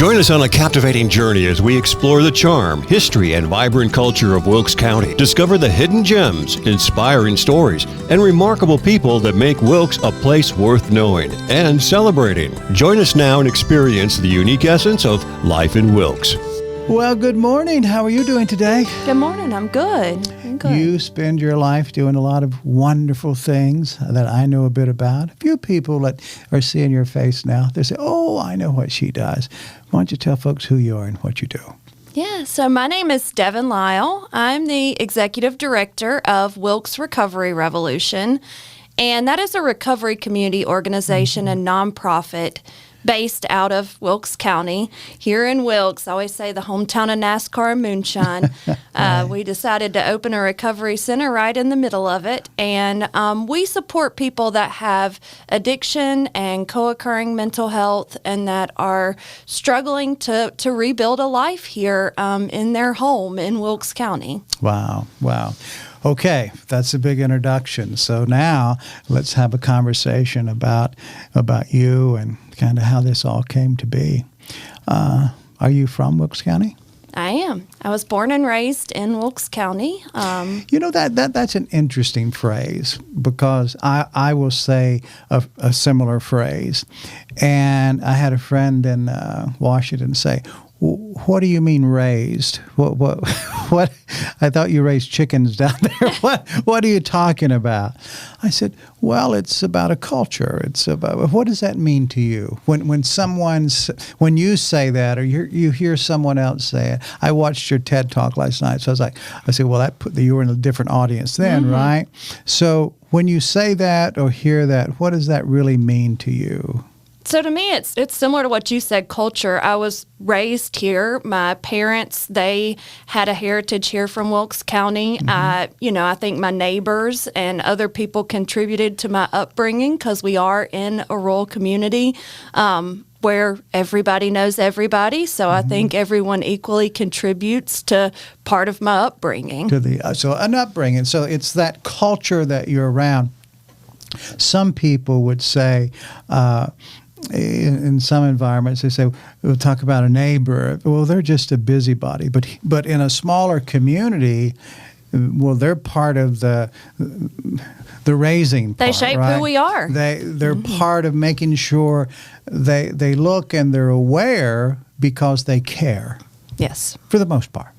Join us on a captivating journey as we explore the charm, history, and vibrant culture of Wilkes County. Discover the hidden gems, inspiring stories, and remarkable people that make Wilkes a place worth knowing and celebrating. Join us now and experience the unique essence of life in Wilkes. Well, good morning. How are you doing today? Good morning. I'm good. You spend your life doing a lot of wonderful things that I know a bit about. A few people that are seeing your face now, they say, oh, I know what she does. Why don't you tell folks who you are and what you do? Yeah, so my name is Devin Lyall. I'm the executive director of Wilkes Recovery Revolution, and that is a recovery community organization and nonprofit based out of Wilkes County. Here in Wilkes, I always say the hometown of NASCAR and moonshine. We decided to open a recovery center right in the middle of it, and we support people that have addiction and co-occurring mental health and that are struggling to rebuild a life here in their home in Wilkes County. Wow. Okay, that's a big introduction. So now let's have a conversation about you and kind of how this all came to be. Are you from Wilkes County? I am. I was born and raised in Wilkes County. That's an interesting phrase because I will say a similar phrase. And I had a friend in Washington say, what do you mean raised? What? I thought you raised chickens down there. What are you talking about? I said, well, it's about a culture. It's about, what does that mean to you? When you say that or you hear someone else say it. I watched your TED Talk last night, so I said, well, you were in a different audience then, right? So when you say that or hear that, what does that really mean to you? So to me, it's similar to what you said, culture. I was raised here. My parents, they had a heritage here from Wilkes County. I think my neighbors and other people contributed to my upbringing because we are in a rural community where everybody knows everybody. So I think everyone equally contributes to part of my upbringing. So an upbringing. So it's that culture that you're around. Some people would say, in some environments, they say, we'll talk about a neighbor. Well, they're just a busybody. But in a smaller community, well, they're part of the raising part. They shape who we are. They're part of making sure they look and they're aware because they care. Yes. For the most part.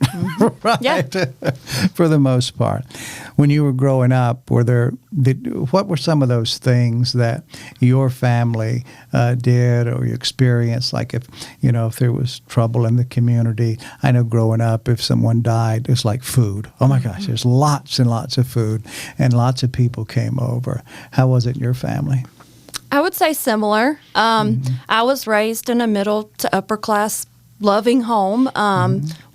Right? Yeah. For the most part. When you were growing up, what were some of those things that your family did or you experienced? Like if there was trouble in the community. I know growing up, if someone died, it's like food. Oh my gosh, there's lots and lots of food and lots of people came over. How was it in your family? I would say similar. I was raised in a middle to upper class loving home.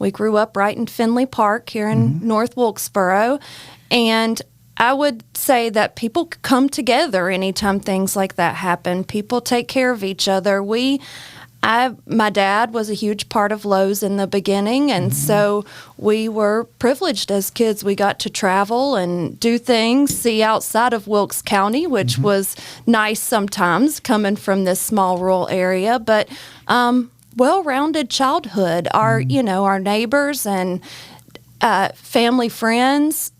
We grew up right in Finley Park here in North Wilkesboro. And I would say that people come together anytime things like that happen. People take care of each other. My dad was a huge part of Lowe's in the beginning, and so we were privileged as kids. We got to travel and do things, see outside of Wilkes County, which was nice sometimes coming from this small rural area. But well-rounded childhood. Our neighbors and family friends,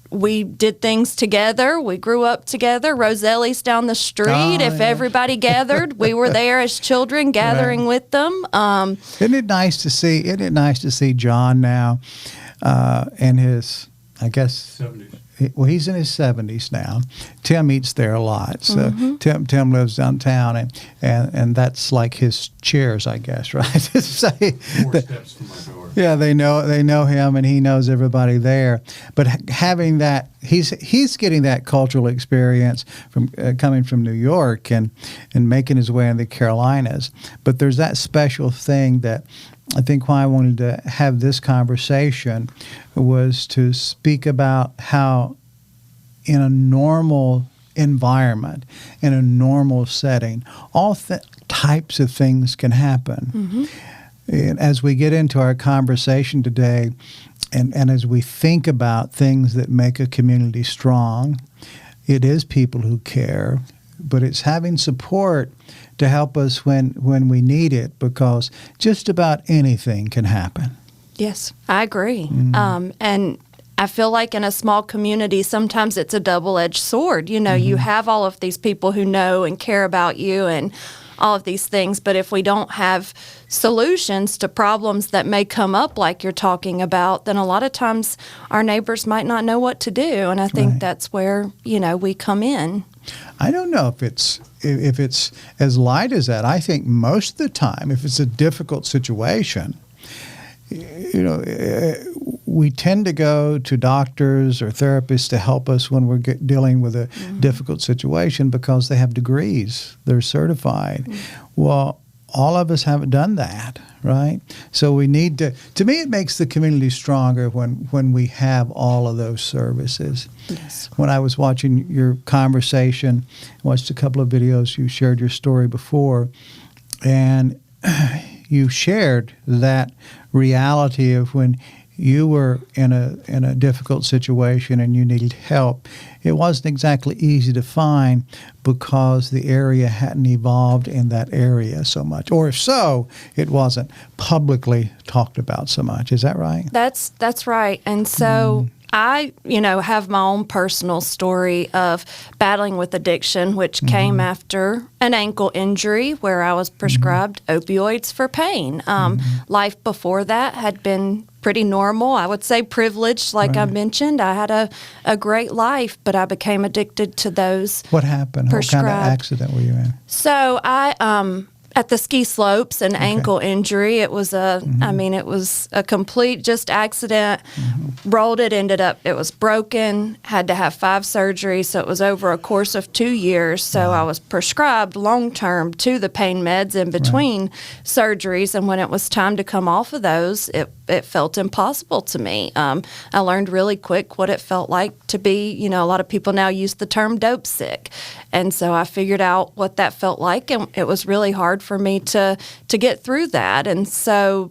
we did things together. We grew up together. Roselli's down the street. Everybody gathered, we were there as children gathering with them. Isn't it nice to see John now in his, I guess, 70s. Well, he's in his 70s now. Tim eats there a lot. So Tim lives downtown, and that's like his Cheers, I guess, right? 4 steps from my door. Yeah, they know him, and he knows everybody there. But having that, he's getting that cultural experience from coming from New York and making his way in the Carolinas. But there's that special thing that I think why I wanted to have this conversation was to speak about how in a normal environment, in a normal setting, all types of things can happen. And as we get into our conversation today, and as we think about things that make a community strong, it is people who care, but it's having support to help us when we need it, because just about anything can happen. Yes, I agree. And I feel like in a small community, sometimes it's a double-edged sword. You know, you have all of these people who know and care about you and all of these things, but if we don't have solutions to problems that may come up like you're talking about, then a lot of times our neighbors might not know what to do, and I think that's where, you know, we come in. I don't know if it's as light as that. I think most of the time, if it's a difficult situation, you know, we tend to go to doctors or therapists to help us when we're dealing with a difficult situation because they have degrees. They're certified. Well, all of us haven't done that, right? So we need to me, it makes the community stronger when we have all of those services. Yes. When I was watching your conversation, watched a couple of videos, you shared your story before, and you shared that reality of when you were in a difficult situation and you needed help. It wasn't exactly easy to find because the area hadn't evolved in that area so much. Or if so, it wasn't publicly talked about so much. Is that right? That's right. And so I, you know, have my own personal story of battling with addiction, which came after an ankle injury where I was prescribed opioids for pain. Life before that had been pretty normal. I would say privileged, like I mentioned. I had a great life, but I became addicted to those. What happened? Prescribed. What kind of accident were you in? So I at the ski slopes, an ankle injury. It was it was a complete just accident. Rolled it, it was broken, had to have 5 surgeries. So it was over a course of 2 years. So I was prescribed long-term to the pain meds in between surgeries. And when it was time to come off of those, it felt impossible to me. I learned really quick what it felt like to be, you know, a lot of people now use the term dope sick. And so I figured out what that felt like, and it was really hard for me to get through that. And so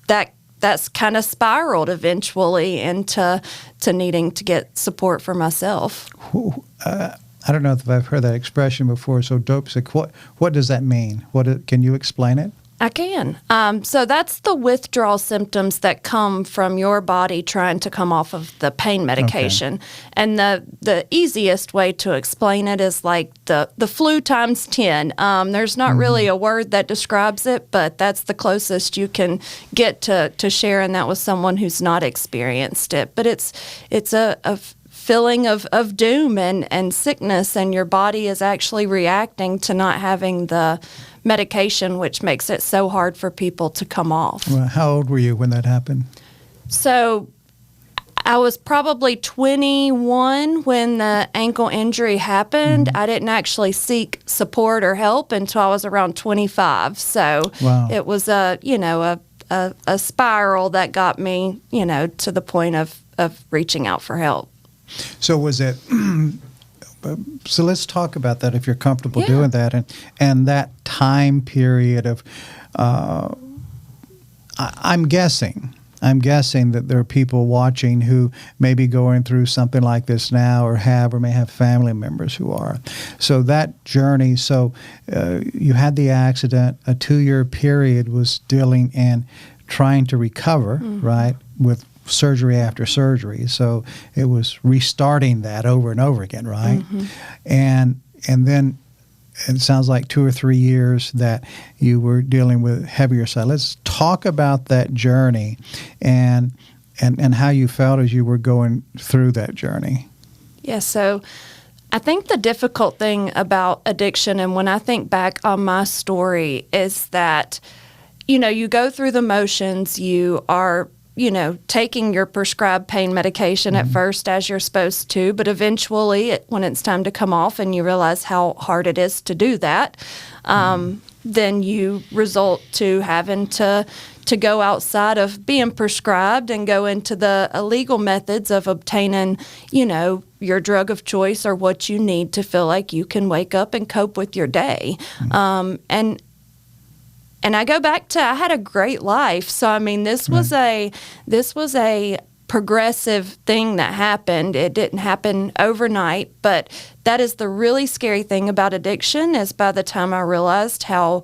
that's kind of spiraled eventually into needing to get support for myself. I don't know if I've heard that expression before. So dope sick, what does that mean? Can you explain it? I can. So that's the withdrawal symptoms that come from your body trying to come off of the pain medication. Okay. And the easiest way to explain it is like the flu times 10. There's not really a word that describes it, but that's the closest you can get to sharing that with someone who's not experienced it. But it's a feeling of doom and sickness, and your body is actually reacting to not having the medication, which makes it so hard for people to come off. Well, how old were you when that happened? So I was probably 21 when the ankle injury happened. I didn't actually seek support or help until I was around 25. So it was a spiral that got me, you know, to the point of reaching out for help. So was it so let's talk about that if you're comfortable doing that, and that time period of I'm guessing that there are people watching who may be going through something like this now or may have family members who are. So that journey, you had the accident, a 2-year period was dealing and trying to recover, right, with surgery after surgery. So it was restarting that over and over again, right? And then it sounds like 2 or 3 years that you were dealing with heavier side. Let's talk about that journey and how you felt as you were going through that journey. Yeah, so I think the difficult thing about addiction, and when I think back on my story, is that, you know, you go through the motions, you are, you know, taking your prescribed pain medication at first as you're supposed to, but eventually when it's time to come off and you realize how hard it is to do that, then you result to having to go outside of being prescribed and go into the illegal methods of obtaining, you know, your drug of choice or what you need to feel like you can wake up and cope with your day. And I go back to, I had a great life. So, I mean, this was a progressive thing that happened. It didn't happen overnight, but that is the really scary thing about addiction is by the time I realized how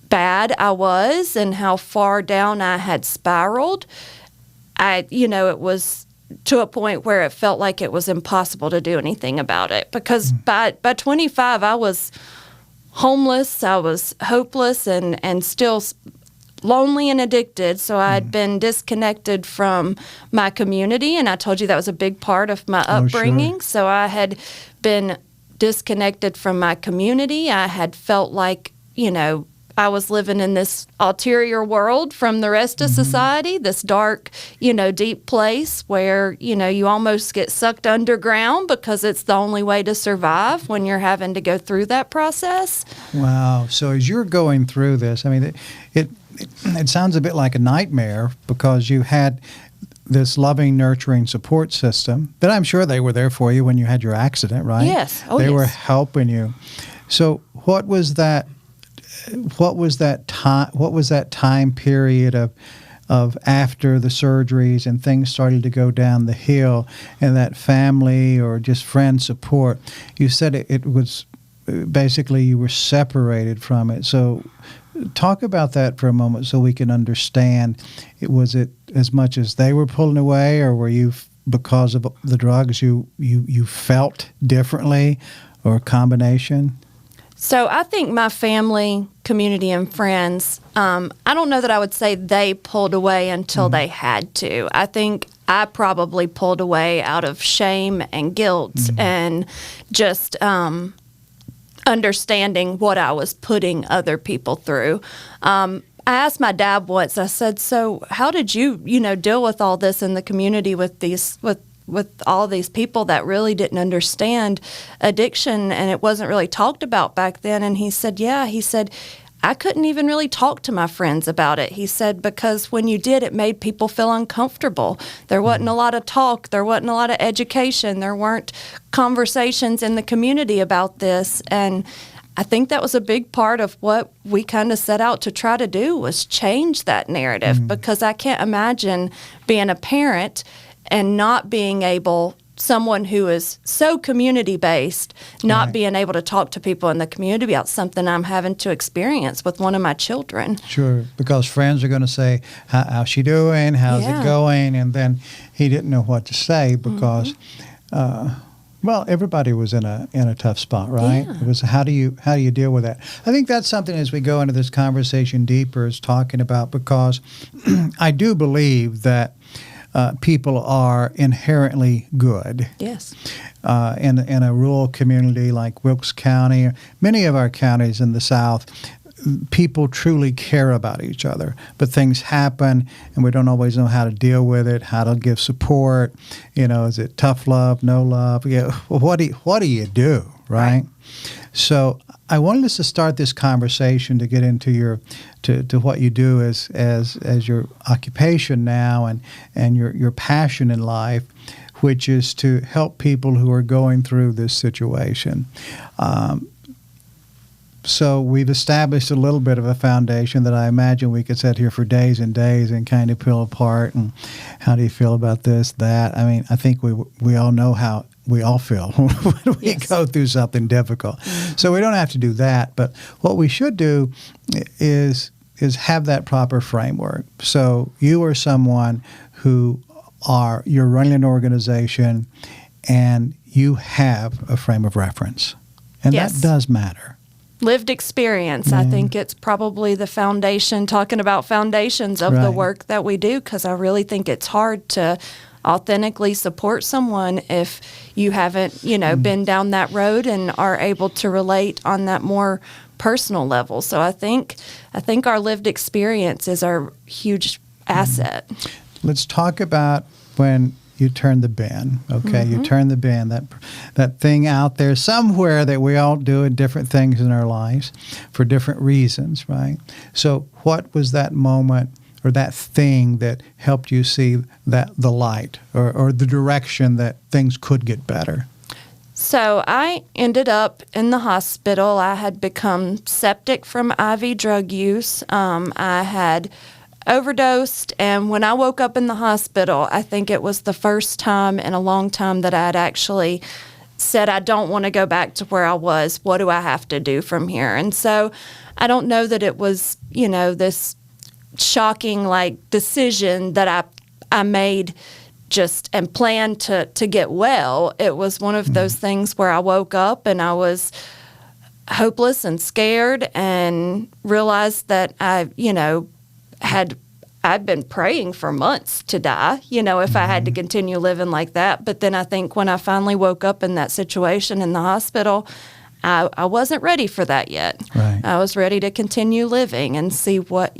bad I was and how far down I had spiraled, it was to a point where it felt like it was impossible to do anything about it. Because by 25, I was homeless, I was hopeless, and still lonely and addicted. So I had been disconnected from my community, and I told you that was a big part of my upbringing. Sure. So I had been disconnected from my community. I had felt like, I was living in this ulterior world from the rest of society, this dark, deep place where, you almost get sucked underground because it's the only way to survive when you're having to go through that process. Wow. So as you're going through this, I mean, it sounds a bit like a nightmare because you had this loving, nurturing support system that I'm sure they were there for you when you had your accident, right? Yes. Oh, they yes. were helping you. So what was that time period of after the surgeries and things started to go down the hill and that family or just friend support? You said it was basically you were separated from it. So talk about that for a moment so we can understand. Was it as much as they were pulling away, or were you, because of the drugs, you felt differently, or a combination? So I think my family, community, and friends, I don't know that I would say they pulled away until they had to. I think I probably pulled away out of shame and guilt and just understanding what I was putting other people through. I asked my dad once, I said, so how did you, deal with all this in the community with all these people that really didn't understand addiction, and it wasn't really talked about back then? And he said, I couldn't even really talk to my friends about it. He said, because when you did, it made people feel uncomfortable. There wasn't a lot of talk. There wasn't a lot of education. There weren't conversations in the community about this. And I think that was a big part of what we kind of set out to try to do, was change that narrative, because I can't imagine being a parent and not being able, someone who is so community-based, not being able to talk to people in the community about something I'm having to experience with one of my children. Sure, because friends are going to say, how's she doing? How's it going? And then he didn't know what to say because, everybody was in a tough spot, right? Yeah. It was how do you deal with that? I think that's something as we go into this conversation deeper is talking about, because I do believe that people are inherently good. Yes. In a rural community like Wilkes County, many of our counties in the South, people truly care about each other. But things happen, and we don't always know how to deal with it, how to give support. Is it tough love, no love? Yeah. Well, what do you do, right? So I wanted us to start this conversation to get into your to what you do as your occupation now and your passion in life, which is to help people who are going through this situation. So we've established a little bit of a foundation that I imagine we could sit here for days and days and kind of peel apart. And how do you feel about this, that? I mean, I think we all know how we all feel when we go through something difficult. So we don't have to do that. But what we should do is have that proper framework. So you are someone you're running an organization and you have a frame of reference. And that does matter. Lived experience. I think it's probably the foundation, talking about foundations of the work that we do, because I really think it's hard to authentically support someone if you haven't, been down that road and are able to relate on that more personal level. So I think our lived experience is our huge asset. Let's talk about when you turn the bend, okay? You turn the bend, that thing out there somewhere that we all do in different things in our lives for different reasons, right? So what was that moment or that thing that helped you see the light or the direction that things could get better? So I ended up in the hospital. I had become septic from IV drug use. I had overdosed. And when I woke up in the hospital, I think it was the first time in a long time that I had actually said, I don't want to go back to where I was. What do I have to do from here? And so I don't know that it was, this shocking decision that I made just and planned to get well. It was one of those things where I woke up and I was hopeless and scared and realized that I'd been praying for months to die, if I had to continue living like that. But then I think when I finally woke up in that situation in the hospital, I wasn't ready for that yet. Right. I was ready to continue living and see what,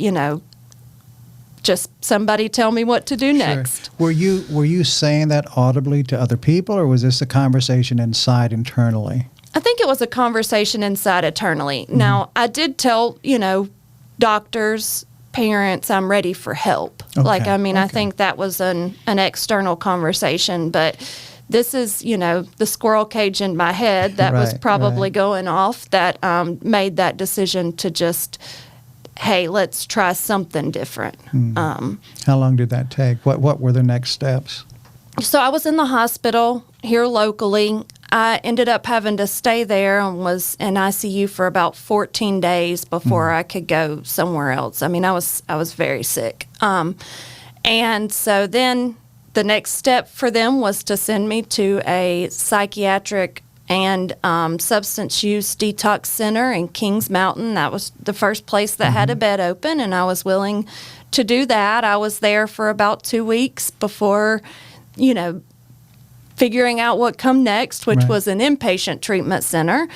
just somebody tell me what to do next. Were you saying that audibly to other people, or was this a conversation inside internally? I think it was a conversation inside internally. Now, I did tell, doctors, parents, I'm ready for help. Okay. I think that was an external conversation, but this is, the squirrel cage in my head that was probably going off that made that decision to just, hey, let's try something different. How long did that take? What were the next steps? So I was in the hospital here locally. I ended up having to stay there and was in ICU for about 14 days before I could go somewhere else. I was very sick. And so then the next step for them was to send me to a psychiatric and substance use detox center in Kings Mountain. That was the first place that had a bed open, and I was willing to do that. I was there for about 2 weeks before, figuring out what come next, which was an inpatient treatment center.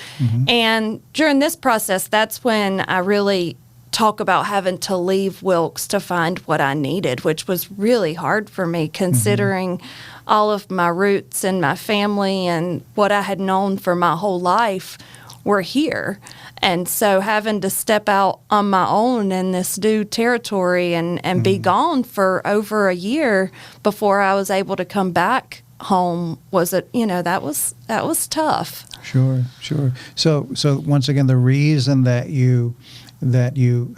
And during this process, that's when I really talk about having to leave Wilkes to find what I needed, which was really hard for me considering all of my roots and my family and what I had known for my whole life were here. And so having to step out on my own in this new territory and be gone for over a year before I was able to come back home was that was tough. Sure. So once again, the reason that you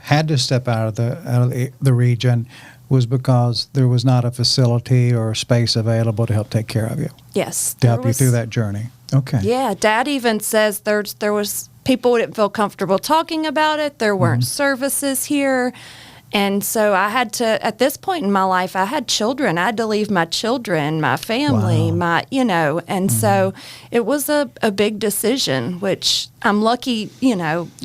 had to step out of the region was because there was not a facility or a space available to help take care of you. Yes. To help you through that journey. Okay. Yeah, Dad even says there was people who didn't feel comfortable talking about it. There weren't services here. And so I had to, at this point in my life, I had children. I had to leave my children, my family, and so it was a big decision, which I'm lucky,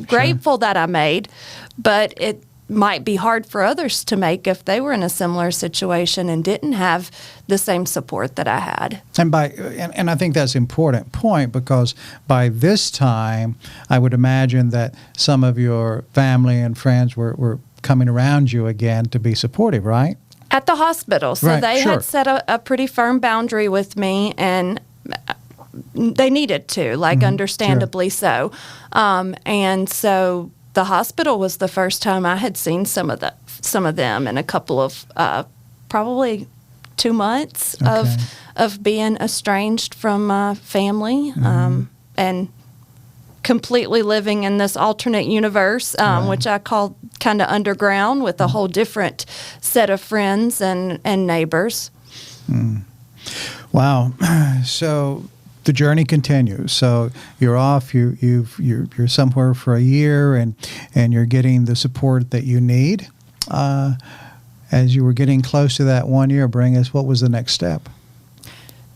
grateful that I made, but it might be hard for others to make if they were in a similar situation and didn't have the same support that I had. And I think that's an important point, because by this time, I would imagine that some of your family and friends were coming around you again to be supportive, right? At the hospital. So they had set a pretty firm boundary with me, and they needed to, understandably so. And so the hospital was the first time I had seen some of them in a couple of probably 2 months of being estranged from my family and completely living in this alternate universe, which I call kind of underground, with a whole different set of friends and neighbors. Wow. So the journey continues. So you're off. You're somewhere for a year, and you're getting the support that you need. As you were getting close to that 1 year, what was the next step?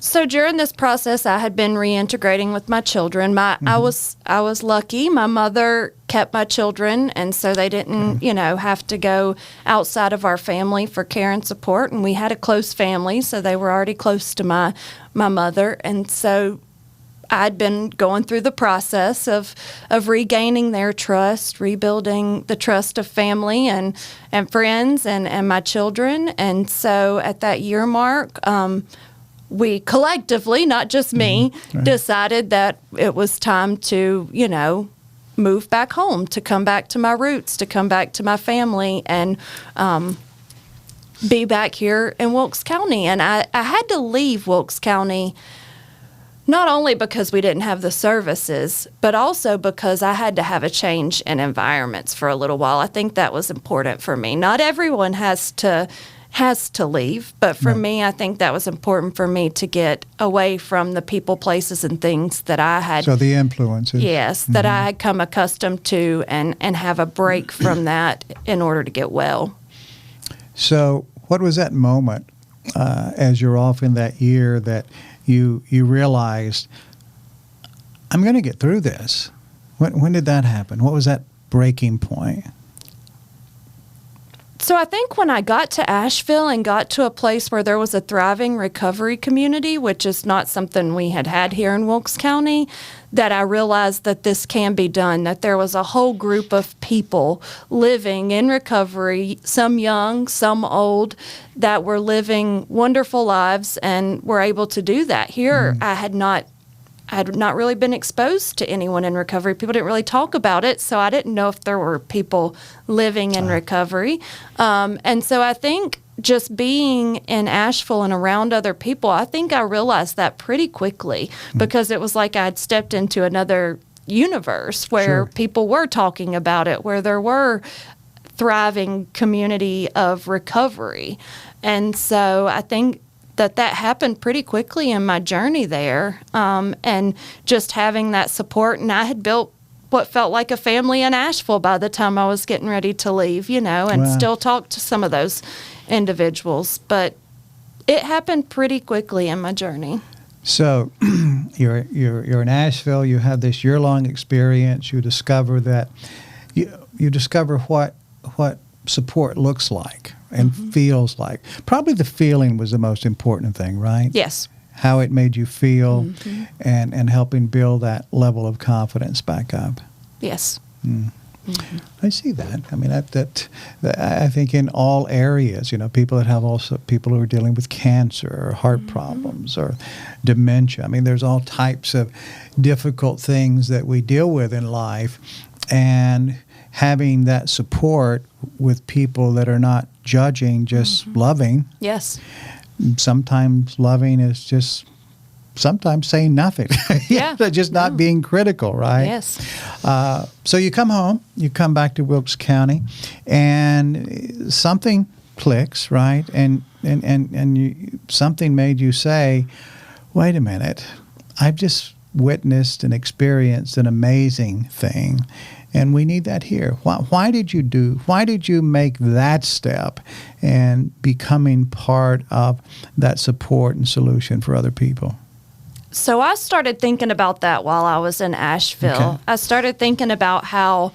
So during this process, I had been reintegrating with my children. I was lucky. My mother kept my children, and so they didn't, have to go outside of our family for care and support. And we had a close family, so they were already close to my mother. And so I'd been going through the process of regaining their trust, rebuilding the trust of family and friends and my children. And so at that year mark, we collectively, not just me, decided that it was time to, move back home, to come back to my roots, to come back to my family, and be back here in Wilkes County. And I had to leave Wilkes County Not only because we didn't have the services, but also because I had to have a change in environments for a little while. I think that was important for me. Not everyone has to leave, but for me, I think that was important for me to get away from the people, places, and things that I had. So the influences. Yes, that I had come accustomed to, and have a break from that in order to get well. So what was that moment as you're off in that year that you realized, I'm going to get through this? When did that happen? What was that breaking point? So I think when I got to Asheville and got to a place where there was a thriving recovery community, which is not something we had here in Wilkes County, that I realized that this can be done, that there was a whole group of people living in recovery, some young, some old, that were living wonderful lives and were able to do that. Here, I had not really been exposed to anyone in recovery. People didn't really talk about it, so I didn't know if there were people living in recovery. And so I think just being in Asheville and around other people, I think I realized that pretty quickly because it was like I'd stepped into another universe where people were talking about it, where there were thriving community of recovery. And so I think that happened pretty quickly in my journey there, and just having that support. And I had built what felt like a family in Asheville by the time I was getting ready to leave, and still talk to some of those individuals. But it happened pretty quickly in my journey. So you're in Asheville. You have this year-long experience. You discover that you discover what support looks like and feels like. Probably the feeling was the most important thing, right? Yes. How it made you feel and helping build that level of confidence back up. Yes. I see that. I mean, that I think in all areas, people that have also people who are dealing with cancer or heart problems or dementia. I mean, there's all types of difficult things that we deal with in life, and having that support with people that are not judging, just loving. Yes. Sometimes loving is just sometimes saying nothing. Yeah. Just not being critical, right? Yes. So you come home, you come back to Wilkes County, and something clicks, right? And something made you say, wait a minute, I've just witnessed and experienced an amazing thing, and we need that here. Why did you make that step and becoming part of that support and solution for other people? So I started thinking about that while I was in Asheville. Okay. I started thinking about how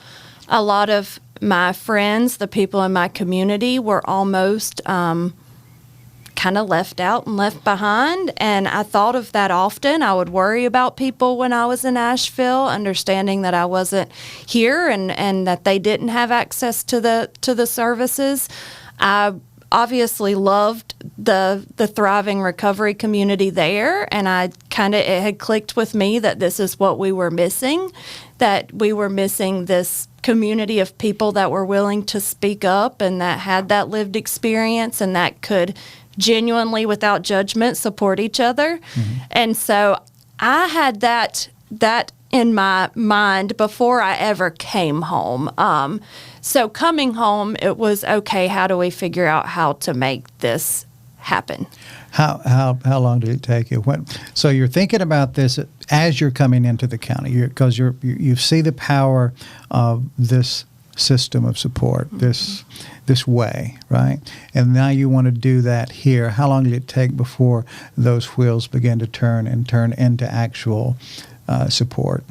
a lot of my friends, the people in my community, were almost kind of left out and left behind. And I thought of that often. I would worry about people when I was in Asheville, understanding that I wasn't here and that they didn't have access to the services. I obviously loved the thriving recovery community there, and it had clicked with me that this is what we were missing, that we were missing this community of people that were willing to speak up and that had that lived experience and that could genuinely, without judgment, support each other. And so I had that in my mind before I ever came home. So coming home, it was, okay, how do we figure out how to make this happen? How long did it take you? So you're thinking about this as you're coming into the county, because you see the power of this system of support, this way, right? And now you want to do that here. How long did it take before those wheels began to turn into actual support?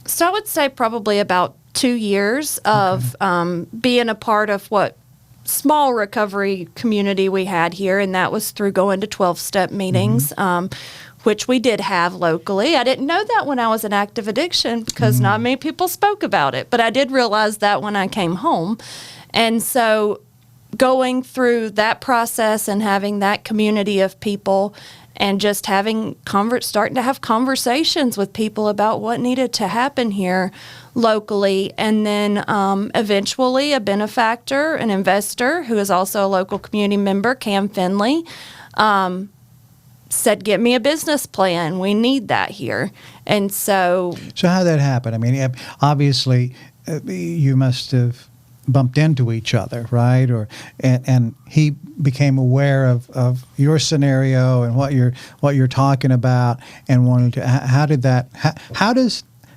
So I would say probably about 2 years of being a part of what small recovery community we had here, and that was through going to 12-step meetings, which we did have locally. I didn't know that when I was in active addiction because not many people spoke about it, but I did realize that when I came home. And so going through that process and having that community of people and just starting to have conversations with people about what needed to happen here locally. And then eventually a benefactor, an investor who is also a local community member, Cam Finley, said, "Get me a business plan. We need that here." And so how did that happen? I mean, obviously, you must have bumped into each other, right? And he became aware of your scenario and what you're talking about, and wanted to.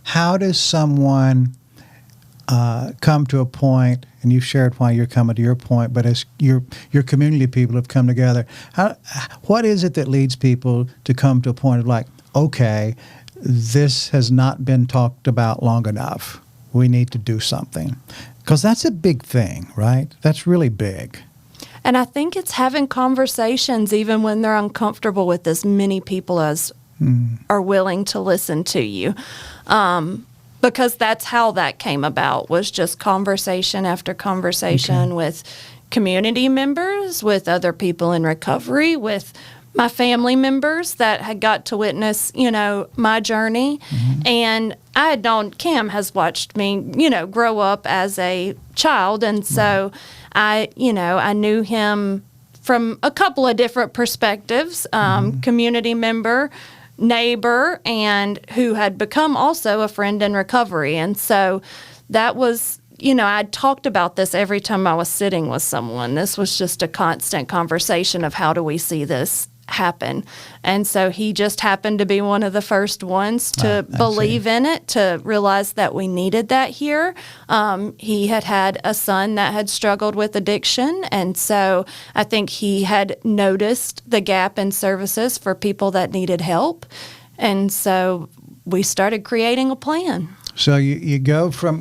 How does someone come to a point? And you've shared why you're coming to your point, but as your community people have come together, what is it that leads people to come to a point of like, okay, this has not been talked about long enough. We need to do something. Because that's a big thing, right? That's really big. And I think it's having conversations even when they're uncomfortable with as many people as are willing to listen to you. Because that's how that came about, was just conversation after conversation with community members, with other people in recovery, with my family members that had got to witness, my journey. And I had known, Cam has watched me, grow up as a child. And so I knew him from a couple of different perspectives, community member, neighbor, and who had become also a friend in recovery. And so that was, I talked about this every time I was sitting with someone. This was just a constant conversation of how do we see this happen. And so he just happened to be one of the first ones to believe in it, to realize that we needed that here. He had a son that had struggled with addiction, and so I think he had noticed the gap in services for people that needed help. And so we started creating a plan. So you go from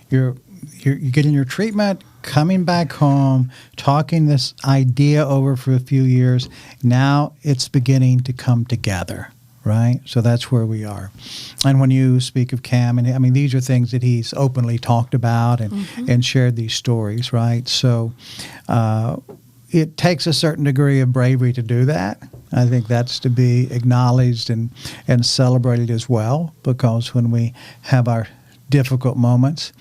you're getting your treatment, coming back home, talking this idea over for a few years. Now it's beginning to come together, right? So that's where we are. And when you speak of Cam, and I mean, these are things that he's openly talked about and shared these stories, right? So it takes a certain degree of bravery to do that. I think that's to be acknowledged and celebrated as well, because when we have our difficult moments,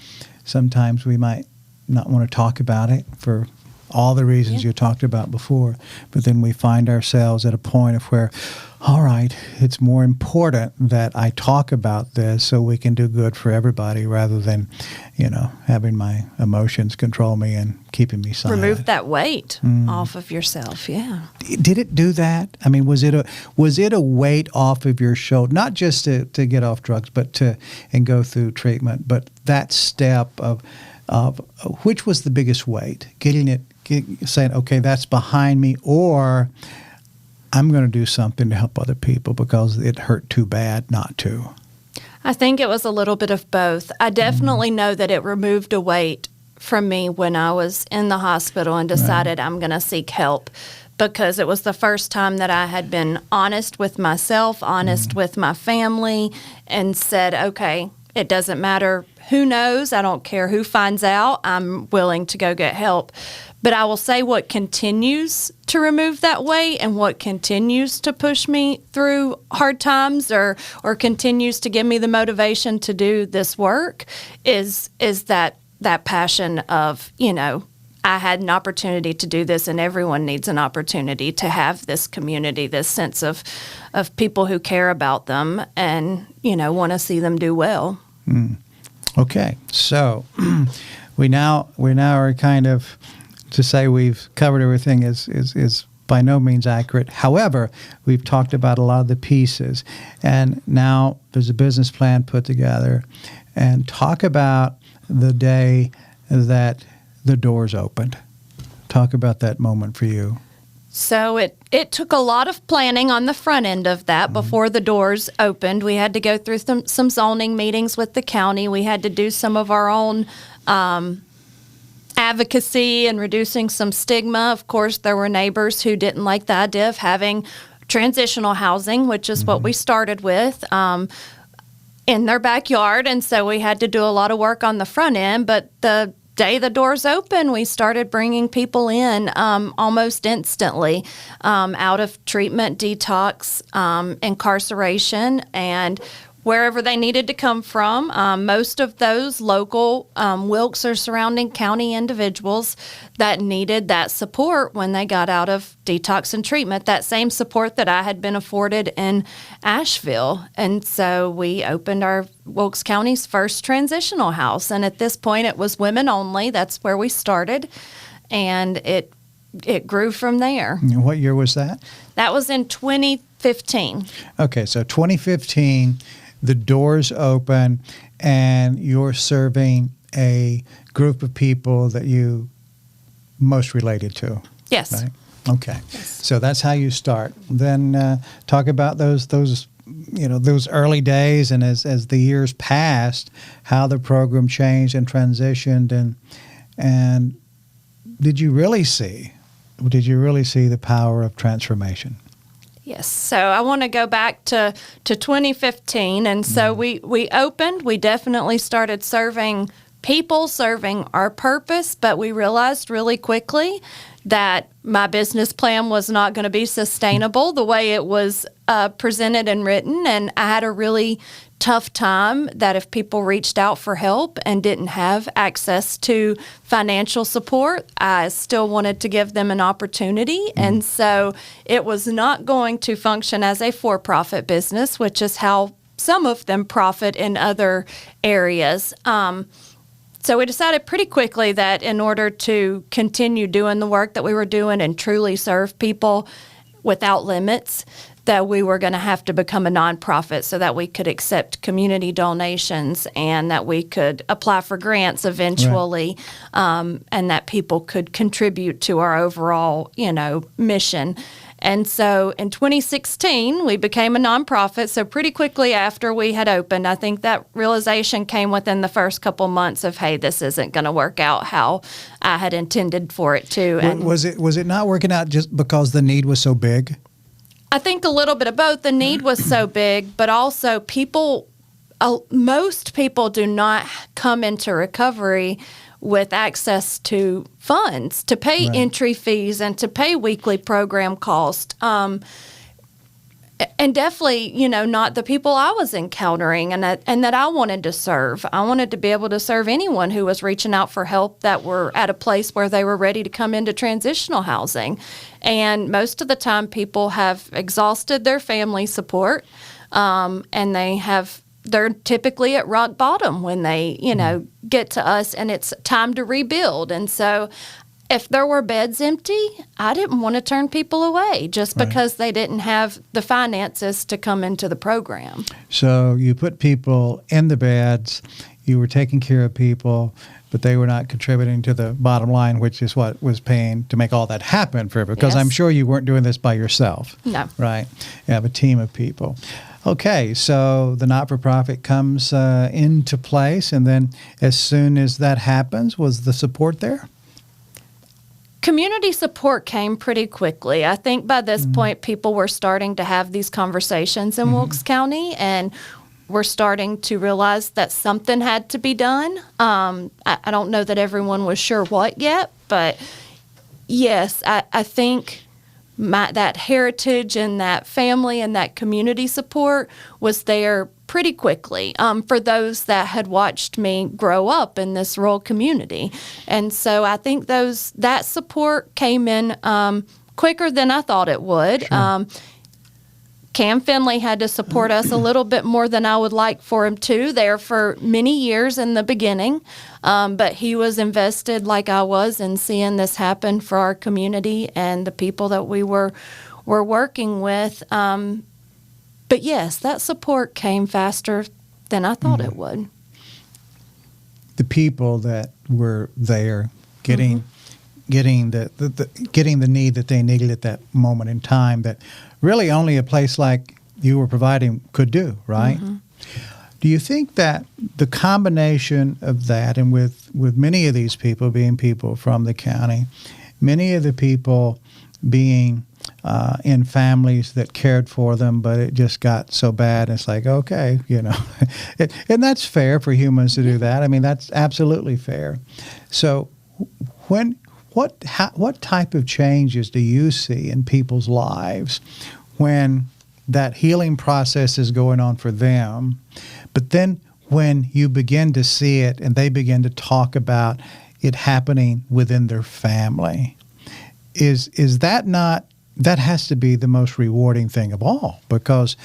sometimes we might not want to talk about it for all the reasons you talked about before, but then we find ourselves at a point of where, all right, it's more important that I talk about this so we can do good for everybody, rather than, having my emotions control me and keeping me silent. Remove that weight off of yourself. Yeah. Did it do that? I mean, was it a weight off of your shoulder, not just to get off drugs, but and go through treatment, but that step of which was the biggest weight? Saying, okay, that's behind me, or I'm going to do something to help other people because it hurt too bad not to. I think it was a little bit of both. I definitely know that it removed a weight from me when I was in the hospital and decided I'm going to seek help, because it was the first time that I had been honest with myself, honest with my family, and said, okay, it doesn't matter who knows. I don't care who finds out. I'm willing to go get help. But I will say what continues to remove that weight and what continues to push me through hard times or continues to give me the motivation to do this work is that passion of, I had an opportunity to do this, and everyone needs an opportunity to have this community, this sense of people who care about them and, want to see them do well. Okay, so we now are kind of, to say we've covered everything is by no means accurate. However, we've talked about a lot of the pieces, and now there's a business plan put together. And talk about the day that the doors opened. Talk about that moment for you. So it took a lot of planning on the front end of that before the doors opened. We had to go through some zoning meetings with the county. We had to do some of our own advocacy and reducing some stigma. Of course, there were neighbors who didn't like the idea of having transitional housing, which is what we started with, in their backyard. And so we had to do a lot of work on the front end. But the day the doors open, we started bringing people in almost instantly out of treatment, detox, incarceration, and wherever they needed to come from. Most of those local Wilkes or surrounding county individuals that needed that support when they got out of detox and treatment, that same support that I had been afforded in Asheville. And so we opened our Wilkes County's first transitional house. And at this point, it was women only. That's where we started. And it grew from there. What year was that? That was in 2015. Okay, so 2015, the doors open, and you're serving a group of people that you most related to. Yes. Right? Okay. So that's how you start. Then talk about those early days, and as the years passed, how the program changed and transitioned, and did you really see the power of transformation? Yes. So I want to go back to 2015. And so we opened, we definitely started serving people, serving our purpose, but we realized really quickly that my business plan was not going to be sustainable the way it was presented and written. And I had a really tough time that if people reached out for help and didn't have access to financial support, I still wanted to give them an opportunity. And so it was not going to function as a for-profit business, which is how some of them profit in other areas. So we decided pretty quickly that in order to continue doing the work that we were doing and truly serve people without limits, that we were going to have to become a nonprofit so that we could accept community donations and that we could apply for grants eventually, and that people could contribute to our overall, mission. And so in 2016, we became a nonprofit. So pretty quickly after we had opened, I think that realization came within the first couple months of, hey, this isn't going to work out how I had intended for it to. And was it not working out just because the need was so big? I think a little bit of both. The need was so big, but also most people do not come into recovery with access to funds to pay entry fees and to pay weekly program cost. And definitely, not the people I was encountering and that I wanted to serve. I wanted to be able to serve anyone who was reaching out for help that were at a place where they were ready to come into transitional housing. And most of the time, people have exhausted their family support, and they're typically at rock bottom when they, get to us, and it's time to rebuild. And so if there were beds empty, I didn't want to turn people away just because they didn't have the finances to come into the program. So you put people in the beds, you were taking care of people, but they were not contributing to the bottom line, which is what was paying to make all that happen for everyone. Because I'm sure you weren't doing this by yourself. No. Right? You have a team of people. Okay, so the not-for-profit comes into place, and then as soon as that happens, was the support there? Community support came pretty quickly. I think by this point, people were starting to have these conversations in Wilkes County, and we're starting to realize that something had to be done. I don't know that everyone was sure what yet, but yes, I think that heritage and that family and that community support was there pretty quickly for those that had watched me grow up in this rural community. And so I think that support came in quicker than I thought it would. Sure. Cam Finley had to support us a little bit more than I would like for him to there for many years in the beginning. But he was invested like I was in seeing this happen for our community and the people that we were working with. But yes, that support came faster than I thought it would. The people that were there getting the need that they needed at that moment in time that really only a place like you were providing could do, right? Mm-hmm. Do you think that the combination of that, and with many of these people being people from the county, many of the people being in families that cared for them, but it just got so bad, it's like, okay, and that's fair for humans to do that. I mean, that's absolutely fair. So what type of changes do you see in people's lives when that healing process is going on for them. But then when you begin to see it and they begin to talk about it happening within their family, is that not, that has to be the most rewarding thing of all, because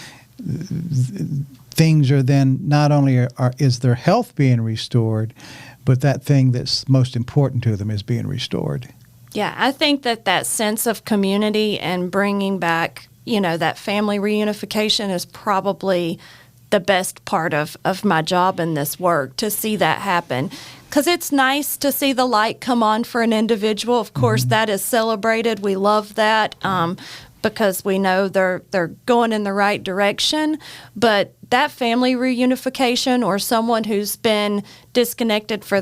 things are then not only is their health being restored, but that thing that's most important to them is being restored. Yeah, I think that sense of community and bringing back, that family reunification is probably the best part of my job in this work, to see that happen. Because it's nice to see the light come on for an individual. Of course, that is celebrated. We love that because we know they're going in the right direction. But that family reunification, or someone who's been disconnected for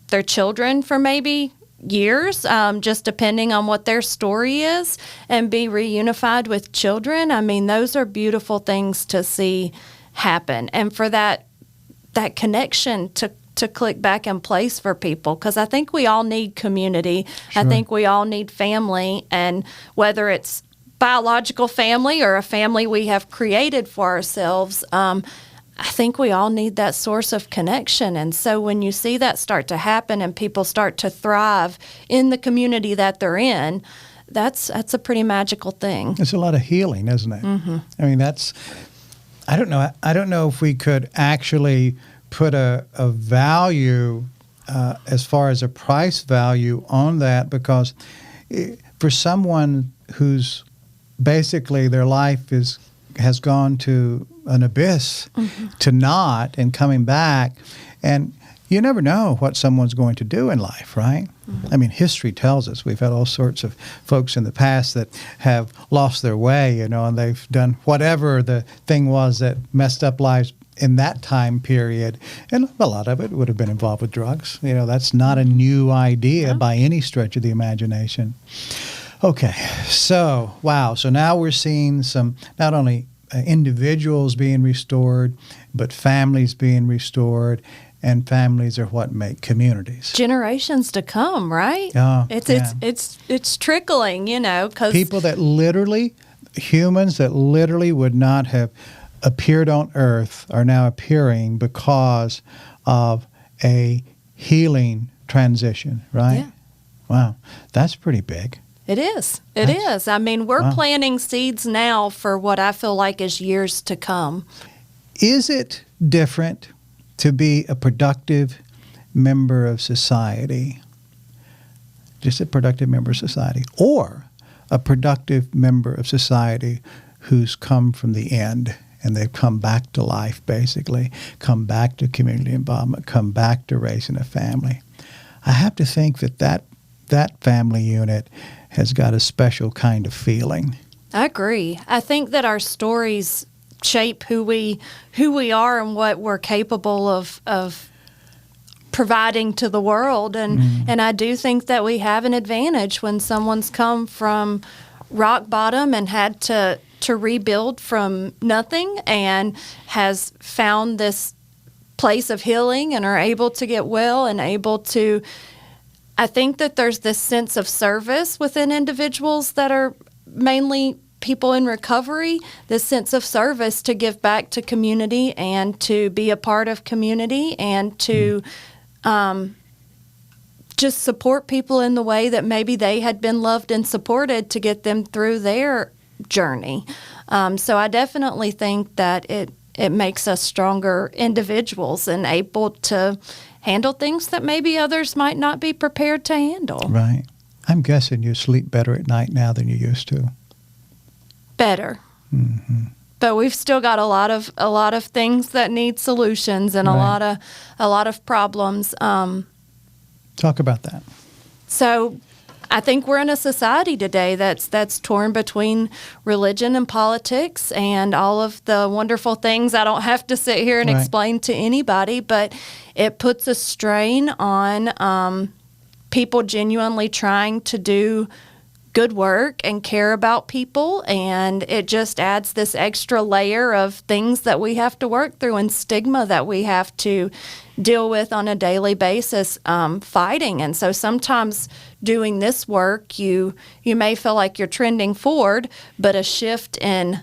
their children for maybe years, just depending on what their story is, and be reunified with children, I mean, those are beautiful things to see happen. And for that connection to click back in place for people, because I think we all need community. Sure. I think we all need family, and whether it's biological family or a family we have created for ourselves, I think we all need that source of connection. And so when you see that start to happen and people start to thrive in the community that they're in, that's a pretty magical thing. It's a lot of healing, isn't it? Mm-hmm. I mean, I don't know if we could actually put a value as far as a price value on that, because for someone who's basically their life has gone to an abyss, to naught, and coming back, and you never know what someone's going to do in life, right? I mean, history tells us we've had all sorts of folks in the past that have lost their way, and they've done whatever the thing was that messed up lives in that time period. And a lot of it would have been involved with drugs. That's not a new idea by any stretch of the imagination. Okay, so, wow. So now we're seeing some, not only individuals being restored, but families being restored. And families are what make communities. Generations to come, right? It's trickling, because people that literally, humans that literally would not have appeared on Earth are now appearing because of a healing transition, right? Yeah. Wow, that's pretty big. It is. It is. I mean, we're planting seeds now for what I feel like is years to come. Is it different to be a productive member of society, just a productive member of society, or a productive member of society who's come from the end and they've come back to life, basically, come back to community involvement, come back to raising a family? I have to think that family unit has got a special kind of feeling. I agree. I think that our stories shape who we are and what we're capable of providing to the world, and I do think that we have an advantage when someone's come from rock bottom and had to rebuild from nothing and has found this place of healing and are able to get well and able to. I think that there's this sense of service within individuals that are mainly people in recovery, this sense of service to give back to community and to be a part of community and to just support people in the way that maybe they had been loved and supported to get them through their journey. So I definitely think that it makes us stronger individuals and able to handle things that maybe others might not be prepared to handle. Right. I'm guessing you sleep better at night now than you used to. Better. Mm-hmm. But we've still got a lot of things that need solutions and right. a lot of problems. Talk about that. So I think we're in a society today that's torn between religion and politics and all of the wonderful things I don't have to sit here and right. explain to anybody, but it puts a strain on people genuinely trying to do good work and care about people, and it just adds this extra layer of things that we have to work through and stigma that we have to deal with on a daily basis, fighting. And so sometimes doing this work, you may feel like you're trending forward, but a shift in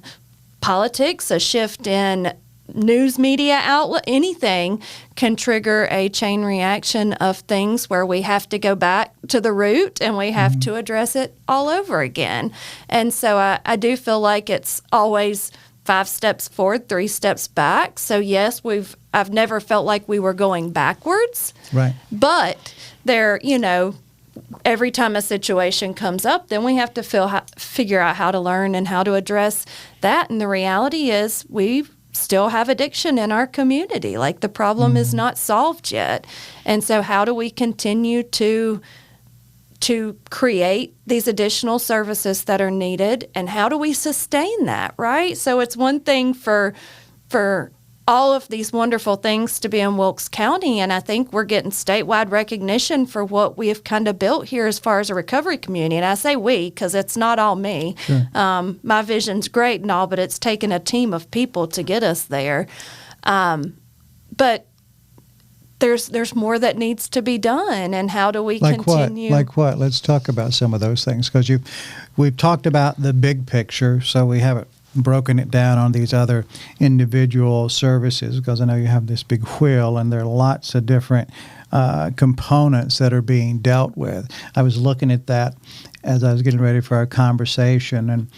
politics, a shift in news media outlet, anything can trigger a chain reaction of things where we have to go back to the root and we have to address it all over again. And so I do feel like it's always 5 steps forward, 3 steps back. So yes, I've never felt like we were going backwards. Right. But there, every time a situation comes up, then we have to figure out how to learn and how to address that. And the reality is we still have addiction in our community. Like, the problem is not solved yet. And so how do we continue to create these additional services that are needed, and how do we sustain that, right? So it's one thing for all of these wonderful things to be in Wilkes County, and I think we're getting statewide recognition for what we have kind of built here as far as a recovery community. And I say we because it's not all me. Sure. My vision's great and all, but it's taken a team of people to get us there. But there's more that needs to be done, and how do we continue? Like what? Let's talk about some of those things, because we've talked about the big picture, so we haven't broken it down on these other individual services, because I know you have this big wheel and there are lots of different components that are being dealt with. I was looking at that as I was getting ready for our conversation,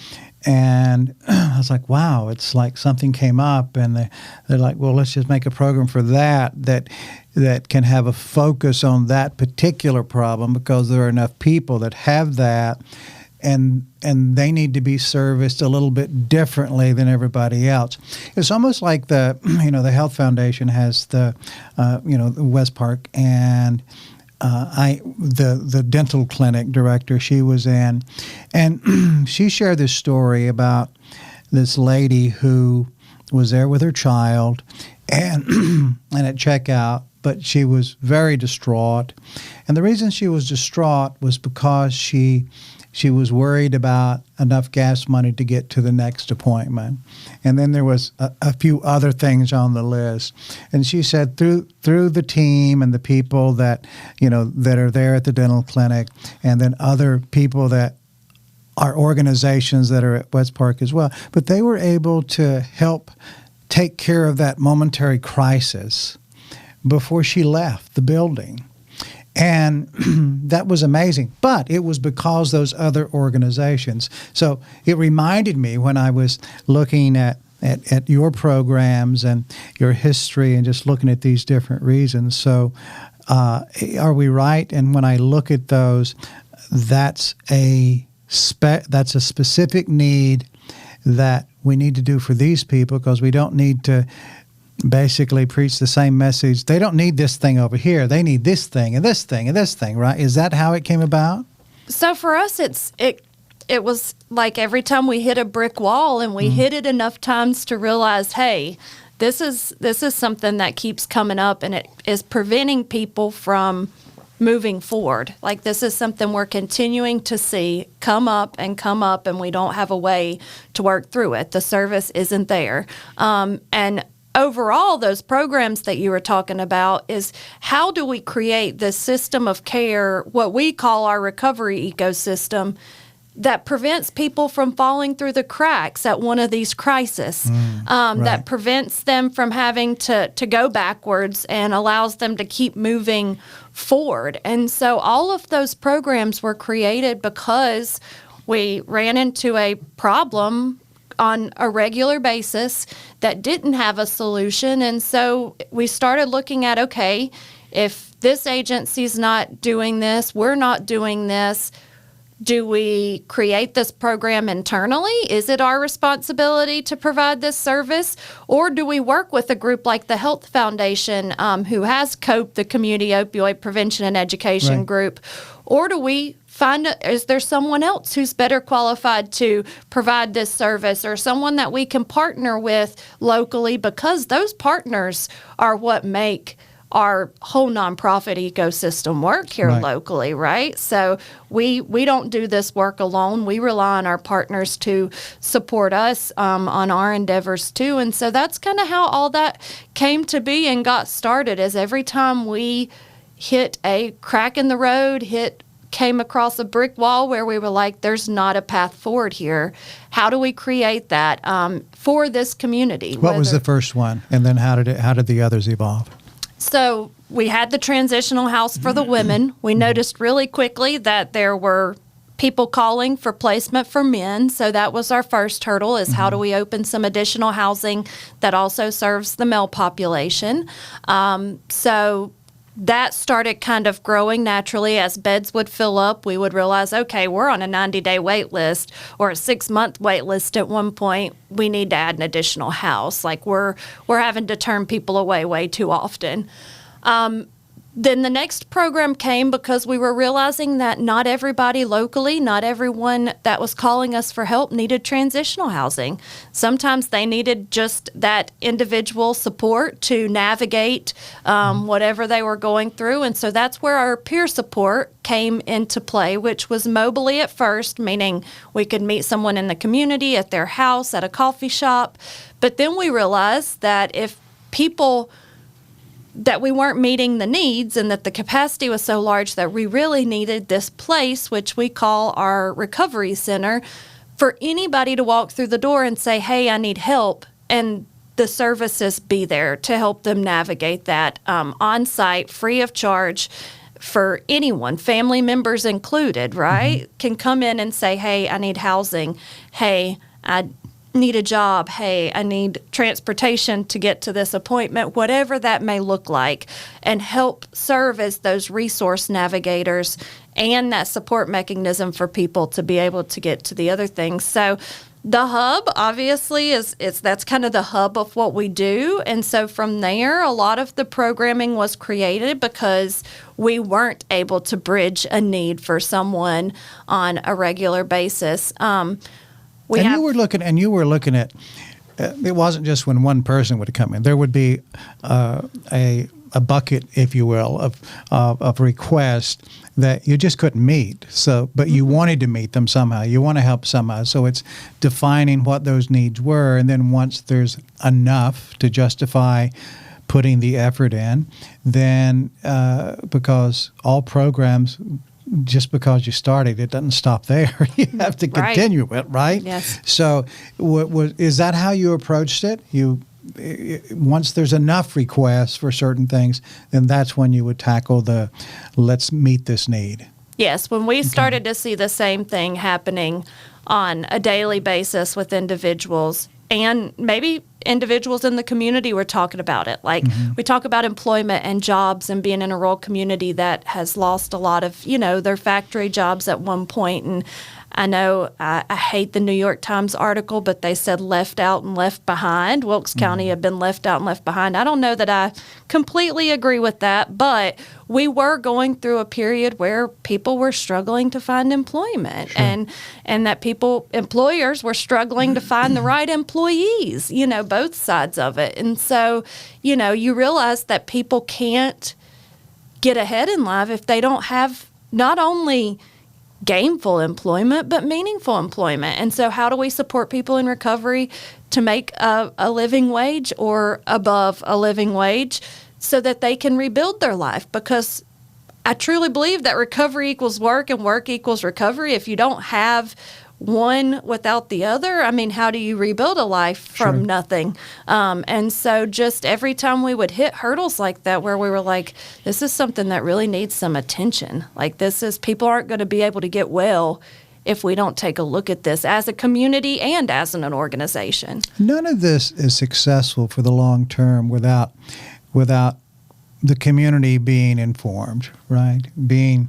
and I was like, wow, it's like something came up, and they're like, well, let's just make a program for that can have a focus on that particular problem, because there are enough people that have that, and they need to be serviced a little bit differently than everybody else. It's almost like the Health Foundation has the West Park, and the dental clinic director she was in, and she shared this story about this lady who was there with her child, and at checkout, but she was very distraught. And the reason she was distraught was because she was worried about enough gas money to get to the next appointment. And then there was a few other things on the list. And she said through the team and the people that are there at the dental clinic, and then other people that are organizations that are at West Park as well, but they were able to help take care of that momentary crisis before she left the building. And that was amazing. But it was because those other organizations. So it reminded me, when I was looking at your programs and your history and just looking at these different reasons. So are we right? And when I look at those, that's a specific need that we need to do for these people, because we don't need to basically preach the same message. They don't need this thing over here. They need this thing and this thing and this thing, right? Is that how it came about? So for us, it was like every time we hit a brick wall, and we hit it enough times to realize, hey, this is something that keeps coming up, and it is preventing people from moving forward. Like, this is something we're continuing to see come up, and we don't have a way to work through it. The service isn't there. And overall, those programs that you were talking about is, how do we create this system of care, what we call our recovery ecosystem, that prevents people from falling through the cracks at one of these crises, right. That prevents them from having to go backwards and allows them to keep moving forward. And so all of those programs were created because we ran into a problem on a regular basis that didn't have a solution. And so we started looking at, okay, if this agency's not doing this, we're not doing this, do we create this program internally? Is it our responsibility to provide this service? Or do we work with a group like the Health Foundation, who has COPE, the Community Opioid Prevention and Education group? Or do we is there someone else who's better qualified to provide this service, or someone that we can partner with locally? Because those partners are what make our whole nonprofit ecosystem work here locally, right? So we don't do this work alone. We rely on our partners to support us on our endeavors too. And so that's kind of how all that came to be and got started, is every time we hit a crack in the road, hit came across a brick wall where we were like, there's not a path forward here. How do we create that for this community? What was the first one? And then how did the others evolve? So we had the transitional house for the women. We noticed really quickly that there were people calling for placement for men. So that was our first hurdle, is how do we open some additional housing that also serves the male population? So that started kind of growing naturally. As beds would fill up, we would realize, okay, we're on a 90-day wait list or a 6-month wait list at one point. We need to add an additional house. Like we're having to turn people away way too often. Then the next program came because we were realizing that not everybody locally, not everyone that was calling us for help needed transitional housing. Sometimes they needed just that individual support to navigate whatever they were going through. And so that's where our peer support came into play, which was mobily at first, meaning we could meet someone in the community, at their house, at a coffee shop. But then we realized that if people that we weren't meeting the needs and that the capacity was so large that we really needed this place, which we call our recovery center, for anybody to walk through the door and say, hey, I need help, and the services be there to help them navigate that on site, free of charge for anyone, family members included, right? Can come in and say, hey, I need housing. Hey, I need a job. Hey, I need transportation to get to this appointment, whatever that may look like, and help serve as those resource navigators and that support mechanism for people to be able to get to the other things. So the hub obviously that's kind of the hub of what we do. And so from there, a lot of the programming was created because we weren't able to bridge a need for someone on a regular basis. You were looking at, it wasn't just when one person would come in. There would be a bucket, if you will, of requests that you just couldn't meet. So, but you wanted to meet them somehow. You want to help somehow. So it's defining what those needs were, and then once there's enough to justify putting the effort in, then because all programs, just because you started, it doesn't stop there. You have to continue it, right? Yes. So is that how you approached it? Once there's enough requests for certain things, then that's when you would tackle the let's meet this need. Yes, when we started to see the same thing happening on a daily basis with individuals, and maybe individuals in the community were talking about it. Like we talk about employment and jobs and being in a rural community that has lost a lot of, their factory jobs at one point. And I know I hate the New York Times article, but they said left out and left behind. Wilkes County had been left out and left behind. I don't know that I completely agree with that, but we were going through a period where people were struggling to find employment, and that employers were struggling to find the right employees, both sides of it. And so, you realize that people can't get ahead in life if they don't have not only gainful employment, but meaningful employment. And so how do we support people in recovery to make a living wage or above a living wage so that they can rebuild their life? Because I truly believe that recovery equals work and work equals recovery. If you don't have one without the other, how do you rebuild a life from nothing? And so just every time we would hit hurdles like that where we were like, this is something that really needs some attention. Like people aren't going to be able to get well if we don't take a look at this as a community and as an organization. None of this is successful for the long term without the community being informed, right? We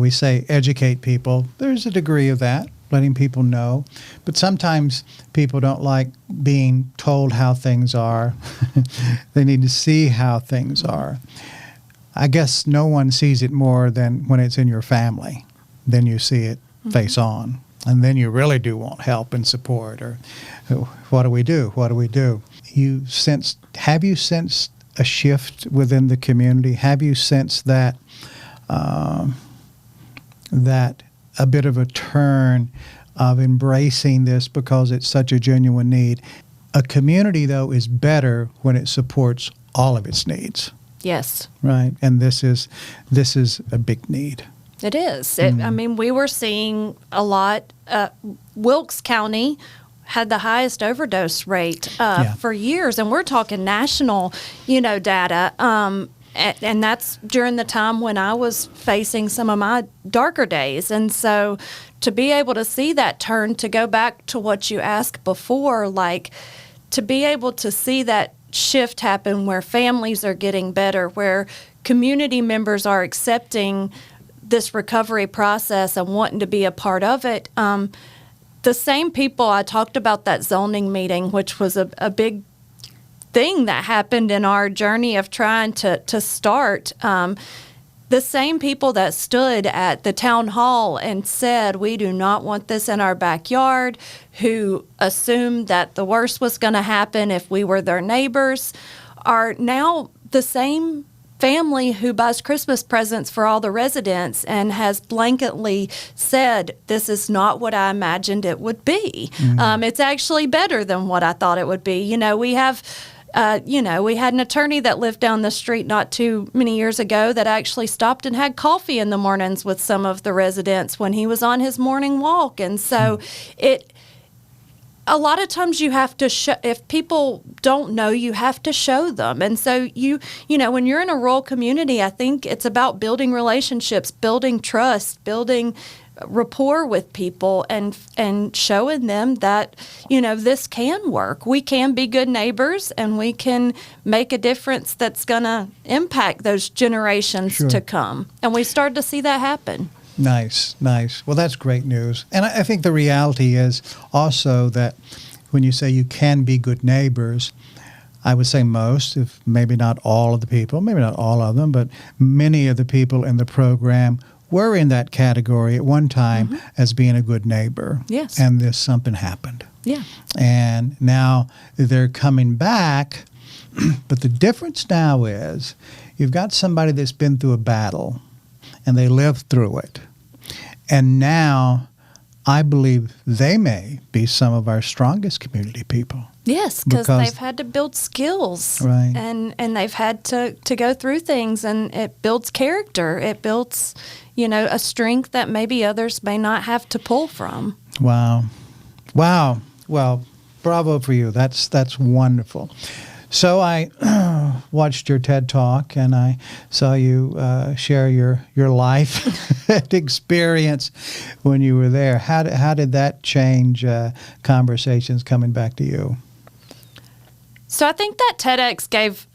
say educate people. There's a degree of that, letting people know. But sometimes people don't like being told how things are. They need to see how things are. I guess no one sees it more than when it's in your family. Then you see it face on. And then you really do want help and support. Or what do we do? What do we do? Have you sensed a shift within the community? Have you sensed that a bit of a turn of embracing this because it's such a genuine need? A community, though, is better when it supports all of its needs. Yes. Right. And this is a big need. It is. I mean, we were seeing a lot. Wilkes County had the highest overdose rate for years, and we're talking national, data. And that's during the time when I was facing some of my darker days. And so to be able to see that turn, to go back to what you asked before, like to be able to see that shift happen where families are getting better, where community members are accepting this recovery process and wanting to be a part of it. The same people I talked about that zoning meeting, which was a big thing that happened in our journey of trying to start. The same people that stood at the town hall and said, we do not want this in our backyard, who assumed that the worst was going to happen if we were their neighbors, are now the same family who buys Christmas presents for all the residents and has blanketly said, this is not what I imagined it would be. It's actually better than what I thought it would be. We have... we had an attorney that lived down the street not too many years ago that actually stopped and had coffee in the mornings with some of the residents when he was on his morning walk. And so a lot of times you have to show, if people don't know, you have to show them. And so when you're in a rural community, I think it's about building relationships, building trust, building rapport with people, and showing them that this can work. We can be good neighbors, and we can make a difference that's going to impact those generations to come. And we started to see that happen. Nice. Well, that's great news. And I think the reality is also that when you say you can be good neighbors, I would say most, if maybe not all of the people, maybe not all of them, but many of the people in the program were in that category at one time as being a good neighbor. Yes. And something happened. Yeah. And now they're coming back, but the difference now is you've got somebody that's been through a battle and they lived through it. And now I believe they may be some of our strongest community people. Yes, because they've had to build skills, right? And they've had to go through things, and it builds character. It builds, a strength that maybe others may not have to pull from. Wow. Well, bravo for you. That's wonderful. So I watched your TED Talk, and I saw you share your life and experience when you were there. How did that change conversations coming back to you? So I think that TEDx gave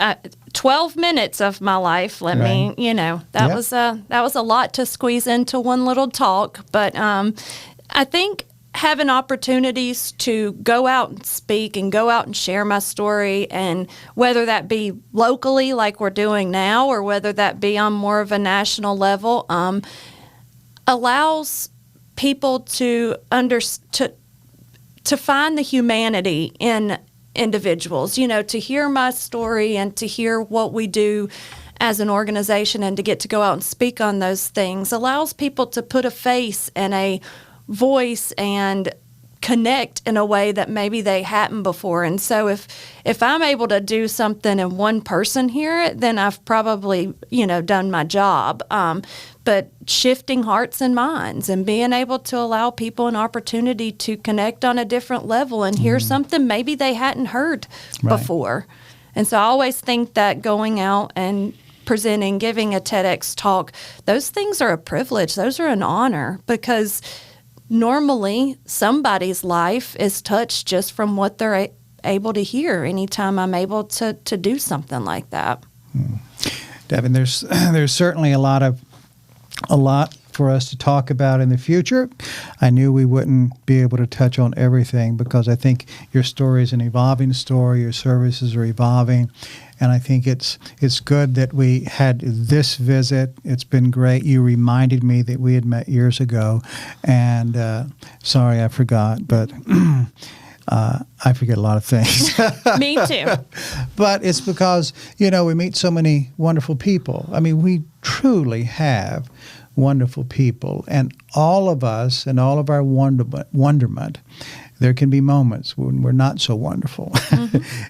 12 minutes of my life. That was a lot to squeeze into one little talk. But I think having opportunities to go out and speak and go out and share my story, and whether that be locally like we're doing now or whether that be on more of a national level, allows people to find the humanity in individuals, to hear my story and to hear what we do as an organization, and to get to go out and speak on those things allows people to put a face and a voice and connect in a way that maybe they hadn't before. And so if I'm able to do something and one person hear it, then I've probably, done my job. But shifting hearts and minds and being able to allow people an opportunity to connect on a different level and hear something maybe they hadn't heard before. And so I always think that going out and presenting, giving a TEDx talk, those things are a privilege. Those are an honor, because normally somebody's life is touched just from what they're able to hear anytime I'm able to do something like that. Devin, there's certainly a lot for us to talk about in the future. I knew we wouldn't be able to touch on everything, because I think your story is an evolving story. Your services are evolving. And I think it's good that we had this visit. It's been great. You reminded me that we had met years ago. And sorry, I forgot. But I forget a lot of things. Me too. But it's because, we meet so many wonderful people. I mean, we truly have wonderful people. And all of us and all of our wonderment there can be moments when we're not so wonderful.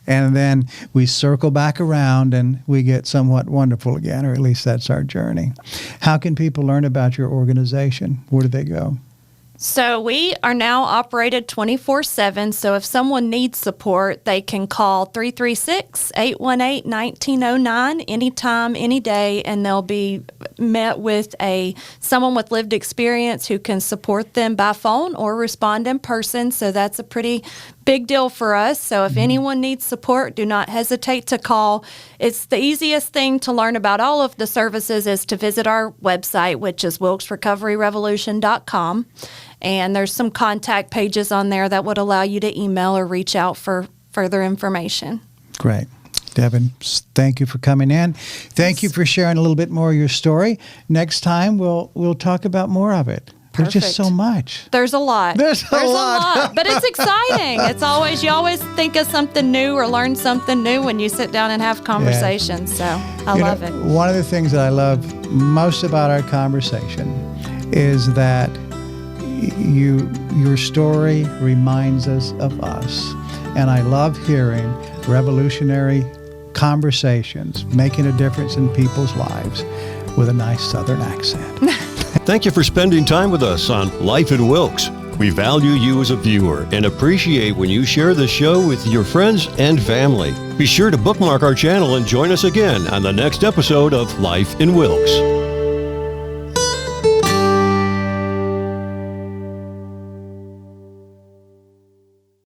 And then we circle back around and we get somewhat wonderful again, or at least that's our journey. How can people learn about your organization? Where do they go? So we are now operated 24/7. So if someone needs support, they can call 336-818-1909 anytime, any day, and they'll be met with someone with lived experience who can support them by phone or respond in person. So that's a pretty big deal for us. So if anyone needs support, do not hesitate to call. It's the easiest thing to learn about all of the services is to visit our website, which is wilkesrecoveryrevolution.com. And there's some contact pages on there that would allow you to email or reach out for further information. Great. Devin, thank you for coming in. Thank you for sharing a little bit more of your story. Next time, we'll talk about more of it. There's just so much. There's a lot. There's a lot. But it's exciting. You always think of something new or learn something new when you sit down and have conversations. So I love it. One of the things that I love most about our conversation is that your story reminds us of us. And I love hearing revolutionary conversations making a difference in people's lives with a nice Southern accent. Thank you for spending time with us on Life in Wilkes. We value you as a viewer and appreciate when you share the show with your friends and family. Be sure to bookmark our channel and join us again on the next episode of Life in Wilkes.